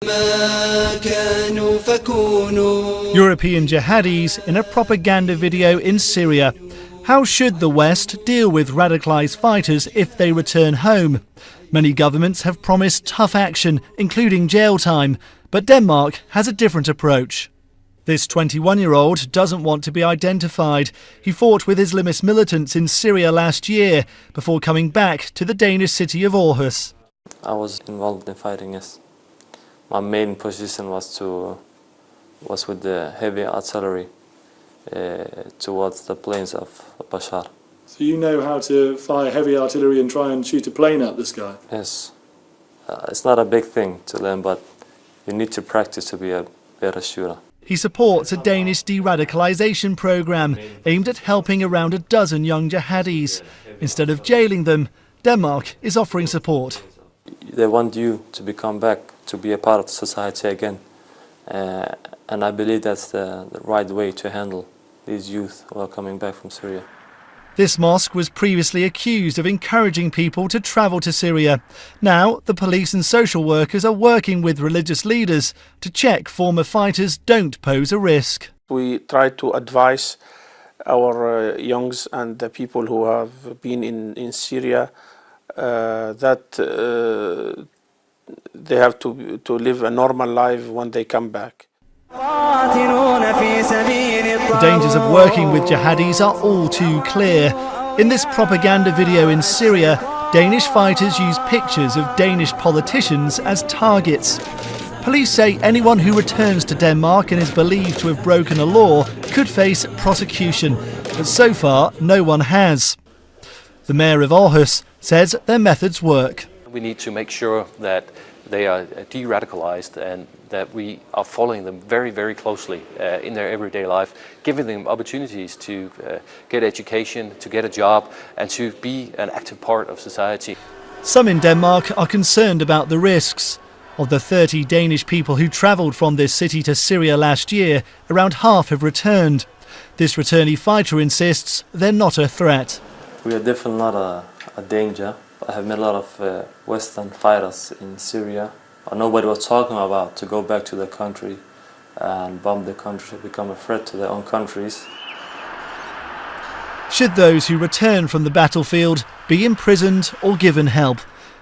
European jihadis in a propaganda video in Syria. How should the West deal with radicalised fighters if they return home? Many governments have promised tough action, including jail time, but Denmark has a different approach. This 21-year-old doesn't want to be identified. He fought with Islamist militants in Syria last year before coming back to the Danish city of Aarhus. I was involved in fighting, yes. My main position was with the heavy artillery towards the plains of Bashar. So you know how to fire heavy artillery and try and shoot a plane at this guy? Yes. It's not a big thing to learn, but you need to practice to be a better shooter. He supports a Danish de-radicalisation programme aimed at helping around a dozen young jihadis. Instead of jailing them, Denmark is offering support. They want you to come back, to be a part of society again. And I believe that's the right way to handle these youth who are coming back from Syria. This mosque was previously accused of encouraging people to travel to Syria. Now, the police and social workers are working with religious leaders to check former fighters don't pose a risk. We try to advise our youngs and the people who have been in Syria that they have to live a normal life when they come back. The dangers of working with jihadis are all too clear. In this propaganda video in Syria, Danish fighters use pictures of Danish politicians as targets. Police say anyone who returns to Denmark and is believed to have broken a law could face prosecution, but so far no one has. The mayor of Aarhus says their methods work. We need to make sure that they are de-radicalized and that we are following them very, very closely in their everyday life, giving them opportunities to get education, to get a job and to be an active part of society. Some in Denmark are concerned about the risks. Of the 30 Danish people who travelled from this city to Syria last year, around half have returned. This returnee fighter insists they're not a threat. We are definitely not a danger. I have met a lot of Western fighters in Syria. Nobody was talking about to go back to their country and bomb their country, to become a threat to their own countries. Should those who return from the battlefield be imprisoned or given help?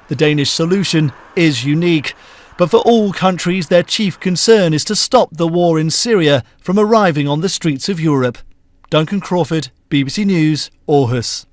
The Danish solution is unique. But for all countries, their chief concern is to stop the war in Syria from arriving on the streets of Europe. Duncan Crawford, BBC News, Aarhus.